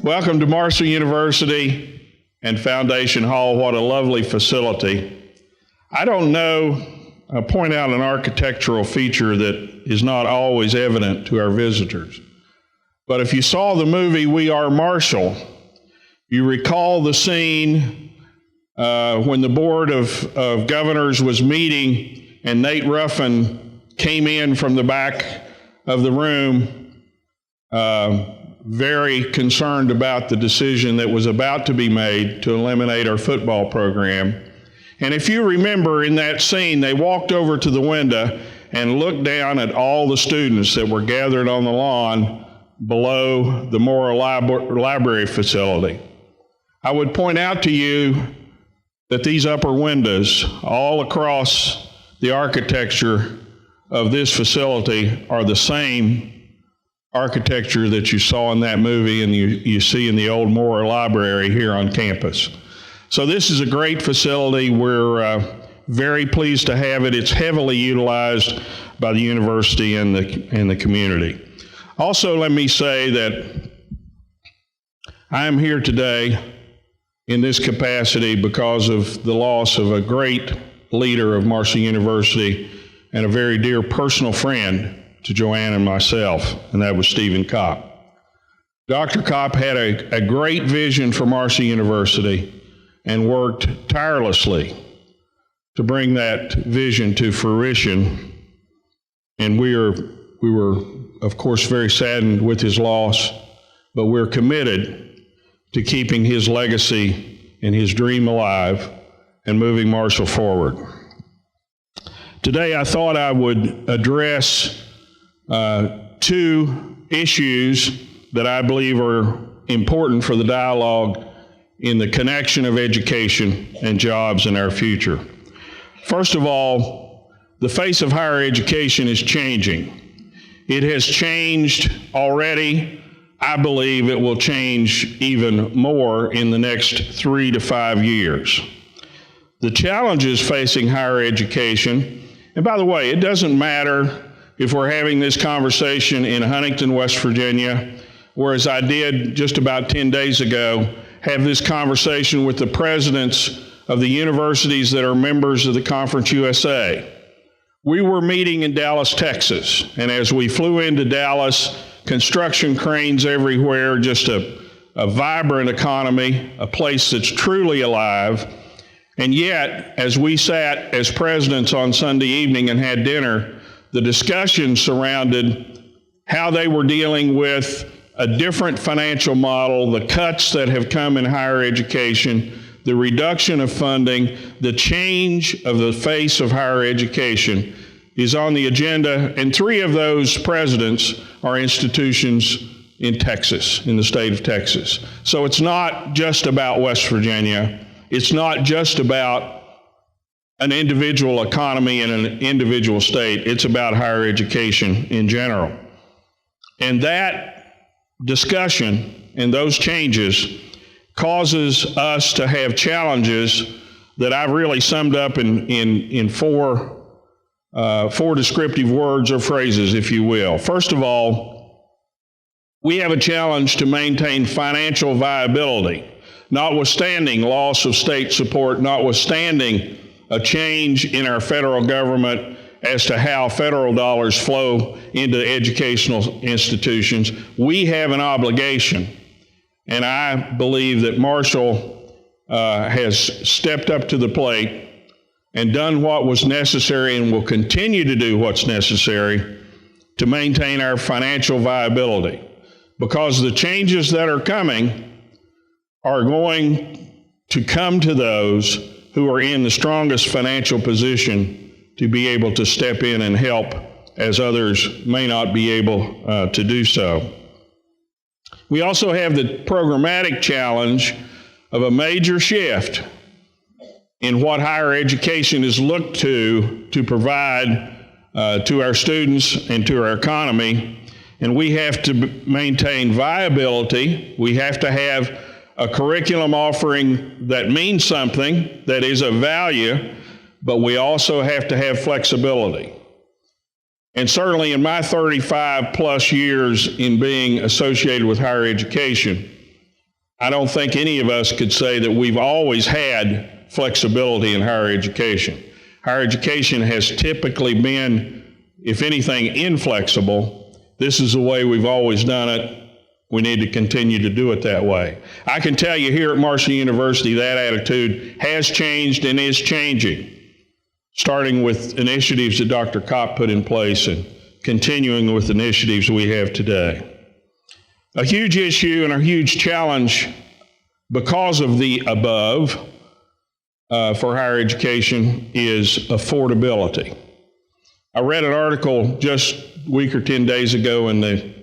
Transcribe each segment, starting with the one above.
Welcome to Marshall University and Foundation Hall. What a lovely facility. I don't know, I'll point out an architectural feature that is not always evident to our visitors. But if you saw the movie We Are Marshall, you recall the scene when the Board of Governors was meeting and Nate Ruffin came in from the back of the room very concerned about the decision that was about to be made to eliminate our football program. And if you remember in that scene, they walked over to the window and looked down at all the students that were gathered on the lawn below the Morrill Library facility. I would point out to you that these upper windows all across the architecture of this facility are the same architecture that you saw in that movie and you see in the old Morrill Library here on campus. So this is a great facility. We're very pleased to have it. It's heavily utilized by the university and the community. Also, let me say that I am here today in this capacity because of the loss of a great leader of Marshall University and a very dear personal friend to Joanne and myself, and that was Stephen Kopp. Dr. Kopp had a great vision for Marshall University and worked tirelessly to bring that vision to fruition. And we were, of course, very saddened with his loss, but we're committed to keeping his legacy and his dream alive and moving Marshall forward. Today, I thought I would address two issues that I believe are important for the dialogue in the connection of education and jobs in our future. First of all, the face of higher education is changing. It has changed already. I believe it will change even more in the next 3 to 5 years. The challenges facing higher education, and by the way, it doesn't matter if we're having this conversation in Huntington, West Virginia, whereas I did just about 10 days ago have this conversation with the presidents of the universities that are members of the Conference USA. We were meeting in Dallas, Texas, and as we flew into Dallas, construction cranes everywhere, just a vibrant economy, a place that's truly alive. And yet, as we sat as presidents on Sunday evening and had dinner, the discussion surrounded how they were dealing with a different financial model, the cuts that have come in higher education, the reduction of funding, the change of the face of higher education is on the agenda, and 3 of those presidents are institutions in Texas, in the state of Texas. So it's not just about West Virginia. It's not just about an individual economy in an individual state. It's about higher education in general. And that discussion and those changes causes us to have challenges that I've really summed up in four descriptive words or phrases, if you will. First of all, we have a challenge to maintain financial viability, notwithstanding loss of state support, notwithstanding a change in our federal government as to how federal dollars flow into educational institutions. We have an obligation, and I believe that Marshall has stepped up to the plate and done what was necessary and will continue to do what's necessary to maintain our financial viability, because the changes that are coming are going to come to those who are in the strongest financial position to be able to step in and help as others may not be able to do so. We also have the programmatic challenge of a major shift in what higher education is looked to provide to our students and to our economy. And we have to maintain viability. We have to have a curriculum offering that means something, that is of value, but we also have to have flexibility. And certainly in my 35 plus years in being associated with higher education, I don't think any of us could say that we've always had flexibility in higher education. Higher education has typically been, if anything, inflexible. This is the way we've always done it. We need to continue to do it that way. I can tell you here at Marshall University that attitude has changed and is changing, starting with initiatives that Dr. Kopp put in place and continuing with initiatives we have today. A huge issue and a huge challenge because of the above for higher education is affordability. I read an article just a week or 10 days ago in the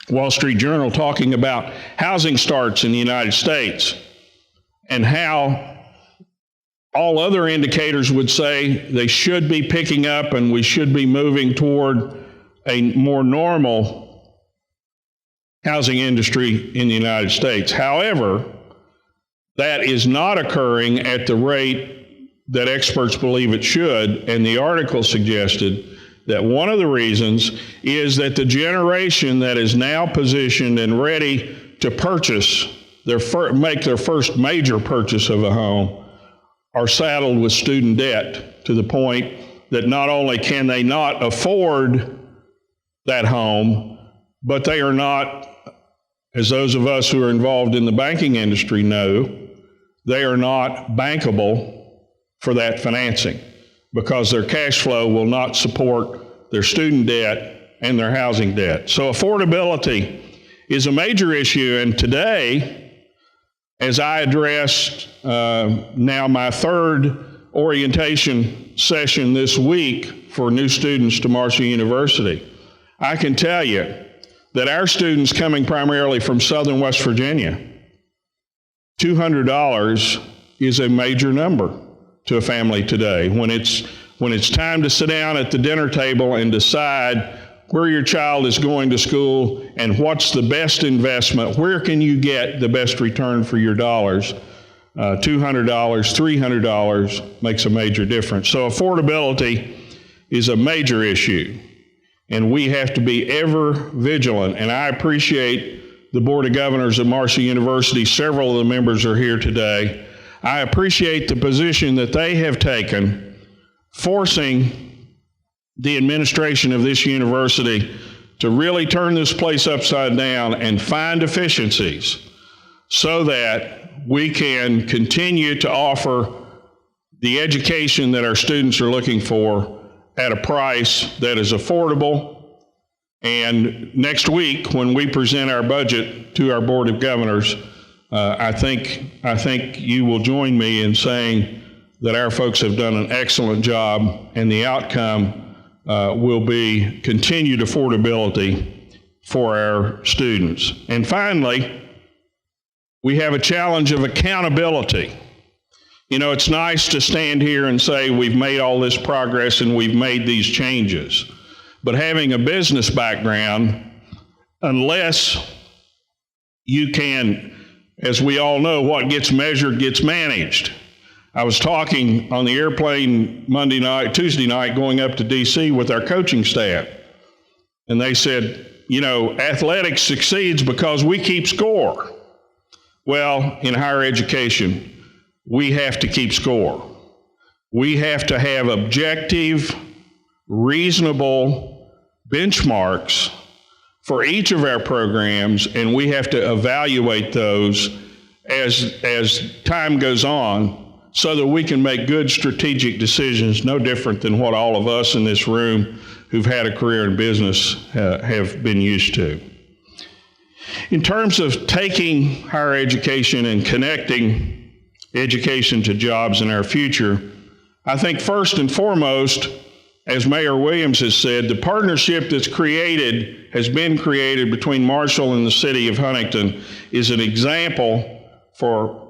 Wall Street Journal talking about housing starts in the United States and how all other indicators would say they should be picking up and we should be moving toward a more normal housing industry in the United States. However, that is not occurring at the rate that experts believe it should, and the article suggested that one of the reasons is that the generation that is now positioned and ready to purchase, make their first major purchase of a home, are saddled with student debt to the point that not only can they not afford that home, but they are not, as those of us who are involved in the banking industry know, they are not bankable for that financing because their cash flow will not support their student debt and their housing debt. So affordability is a major issue, and today, as I addressed now my third orientation session this week for new students to Marshall University, I can tell you that our students coming primarily from Southern West Virginia, $200 is a major number to a family today. When it's time to sit down at the dinner table and decide where your child is going to school and what's the best investment, where can you get the best return for your dollars, $200, $300 makes a major difference. So affordability is a major issue, and we have to be ever vigilant. And I appreciate the Board of Governors at Marshall University. Several of the members are here today. I appreciate the position that they have taken, forcing the administration of this university to really turn this place upside down and find efficiencies so that we can continue to offer the education that our students are looking for at a price that is affordable. And next week, when we present our budget to our Board of Governors, I think you will join me in saying that our folks have done an excellent job, and the outcome will be continued affordability for our students. And finally, we have a challenge of accountability. You know, it's nice to stand here and say we've made all this progress and we've made these changes. But having a business background, unless you can, as we all know, what gets measured gets managed. I was talking on the airplane Tuesday night going up to DC with our coaching staff. And they said, you know, athletics succeeds because we keep score. Well, in higher education, we have to keep score. We have to have objective, reasonable benchmarks for each of our programs, and we have to evaluate those as time goes on so that we can make good strategic decisions, no different than what all of us in this room who've had a career in business have been used to. In terms of taking higher education and connecting education to jobs in our future, I think first and foremost, as Mayor Williams has said, the partnership has been created between Marshall and the city of Huntington is an example for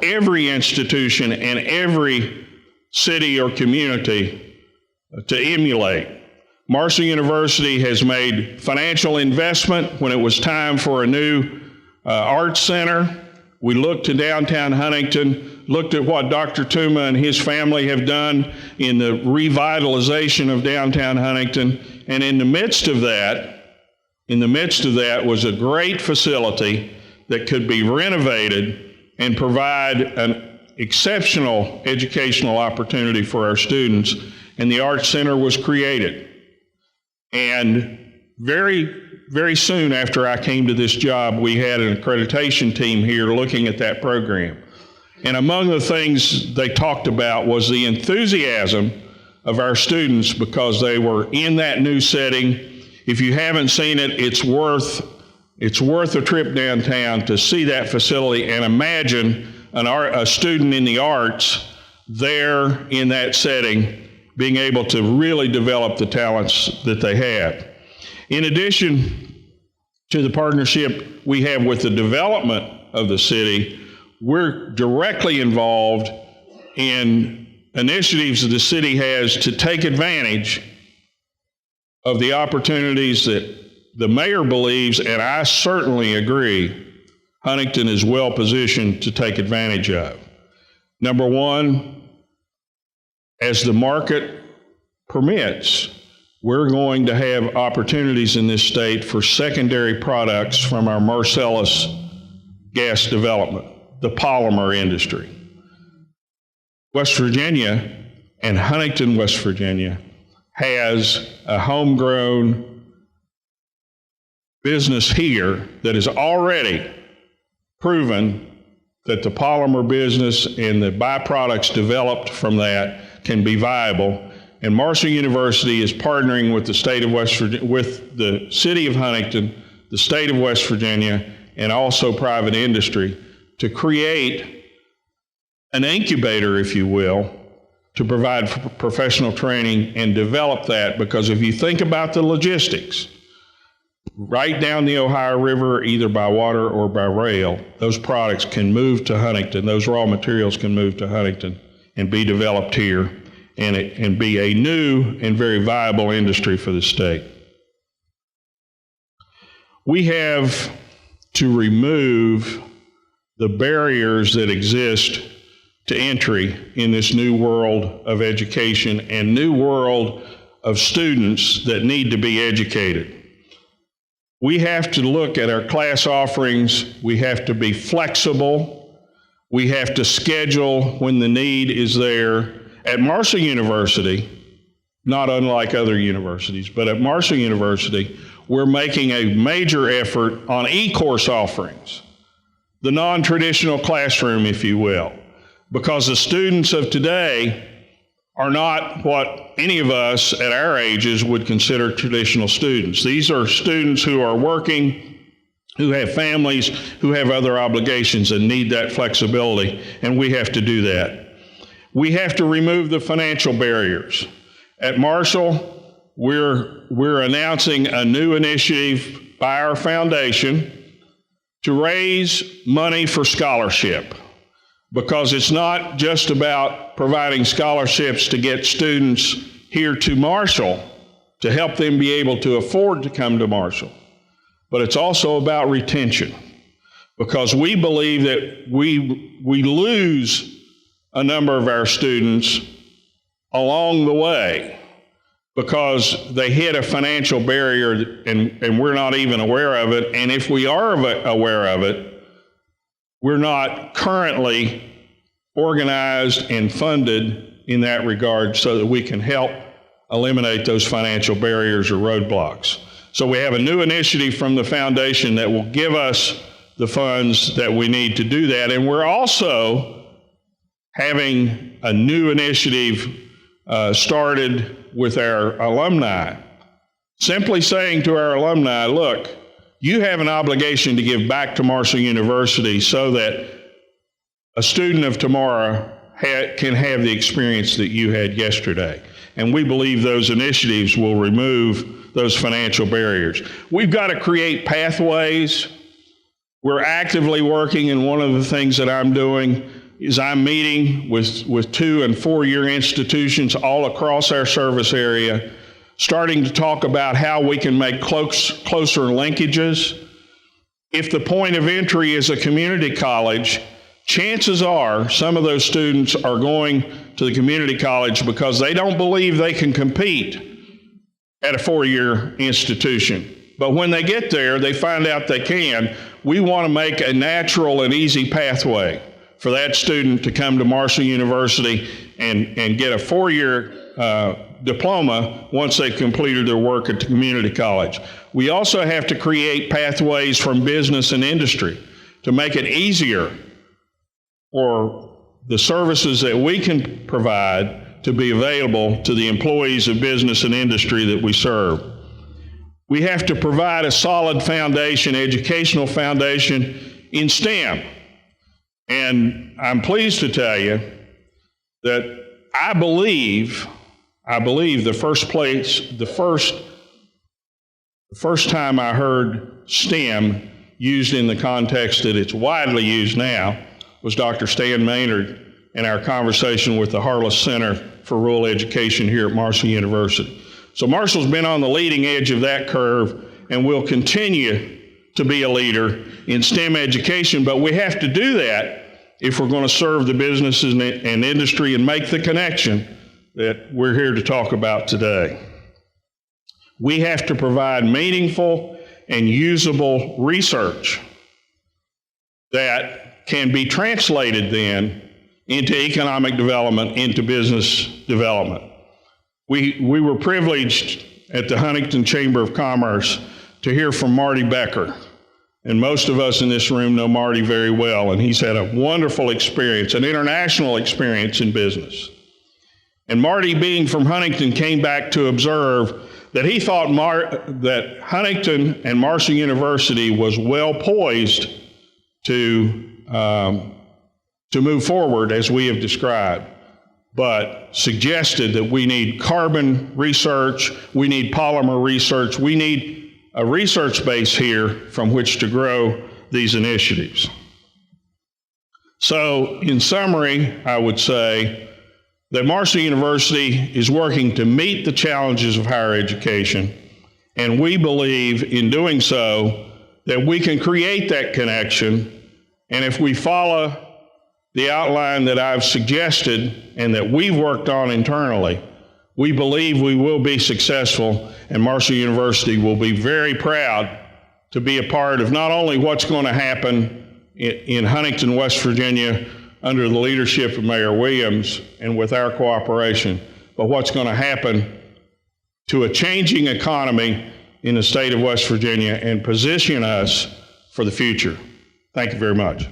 every institution and every city or community to emulate. Marshall University has made financial investment when it was time for a new arts center. We looked to downtown Huntington, looked at what Dr. Tuma and his family have done in the revitalization of downtown Huntington, and in the midst of that was a great facility that could be renovated and provide an exceptional educational opportunity for our students, and the Arts Center was created. And very soon after I came to this job, we had an accreditation team here looking at that program. And among the things they talked about was the enthusiasm of our students because they were in that new setting. If you haven't seen it, it's worth a trip downtown to see that facility and imagine a student in the arts there in that setting being able to really develop the talents that they have. In addition to the partnership we have with the development of the city, we're directly involved in initiatives that the city has to take advantage of the opportunities that the mayor believes, and I certainly agree, Huntington is well positioned to take advantage of. Number one, as the market permits, we're going to have opportunities in this state for secondary products from our Marcellus gas development, the polymer industry. West Virginia and Huntington, West Virginia, has a homegrown business here that has already proven that the polymer business and the byproducts developed from that can be viable. And Marshall University is partnering with the state of West Virginia, with the city of Huntington, the state of West Virginia, and also private industry to create an incubator, if you will, to provide professional training and develop that. Because if you think about the logistics, right down the Ohio River, either by water or by rail, those products can move to Huntington, those raw materials can move to Huntington and be developed here and be a new and very viable industry for the state. We have to remove the barriers that exist to entry in this new world of education and new world of students that need to be educated. We have to look at our class offerings. We have to be flexible. We have to schedule when the need is there. At Marshall University, not unlike other universities, but at Marshall University, we're making a major effort on e-course offerings, the non-traditional classroom, if you will, because the students of today are not what any of us at our ages would consider traditional students. These are students who are working, who have families, who have other obligations and need that flexibility, and we have to do that. We have to remove the financial barriers. At Marshall, we're announcing a new initiative by our foundation to raise money for scholarship, because it's not just about providing scholarships to get students here to Marshall to help them be able to afford to come to Marshall, but it's also about retention, because we believe that we lose a number of our students along the way because they hit a financial barrier and we're not even aware of it. And if we are aware of it, we're not currently organized and funded in that regard so that we can help eliminate those financial barriers or roadblocks. So we have a new initiative from the foundation that will give us the funds that we need to do that. And we're also having a new initiative started with our alumni, simply saying to our alumni, look, you have an obligation to give back to Marshall University so that a student of tomorrow can have the experience that you had yesterday. And we believe those initiatives will remove those financial barriers. We've got to create pathways. We're actively working, and one of the things that I'm doing is I'm meeting with 2- and 4-year institutions all across our service area, starting to talk about how we can make closer linkages. If the point of entry is a community college, chances are some of those students are going to the community college because they don't believe they can compete at a 4-year institution. But when they get there, they find out they can. We want to make a natural and easy pathway for that student to come to Marshall University and get a 4-year diploma once they've completed their work at the community college. We also have to create pathways from business and industry to make it easier for the services that we can provide to be available to the employees of business and industry that we serve. We have to provide a solid foundation, educational foundation in STEM. And I'm pleased to tell you that I believe the first time I heard STEM used in the context that it's widely used now was Dr. Stan Maynard in our conversation with the Harless Center for Rural Education here at Marshall University. So Marshall's been on the leading edge of that curve and will continue to be a leader in STEM education, but we have to do that if we're going to serve the businesses and industry and make the connection that we're here to talk about today. We have to provide meaningful and usable research that can be translated then into economic development, into business development. We were privileged at the Huntington Chamber of Commerce to hear from Marty Becker. And most of us in this room know Marty very well, and he's had a wonderful experience, an international experience in business. And Marty, being from Huntington, came back to observe that he thought that Huntington and Marshall University was well poised to move forward as we have described, but suggested that we need carbon research, we need polymer research, we need a research base here from which to grow these initiatives. So, in summary, I would say that Marshall University is working to meet the challenges of higher education, and we believe in doing so that we can create that connection, and if we follow the outline that I've suggested and that we've worked on internally, we believe we will be successful, and Marshall University will be very proud to be a part of not only what's going to happen in Huntington, West Virginia, under the leadership of Mayor Williams and with our cooperation, but what's going to happen to a changing economy in the state of West Virginia and position us for the future. Thank you very much.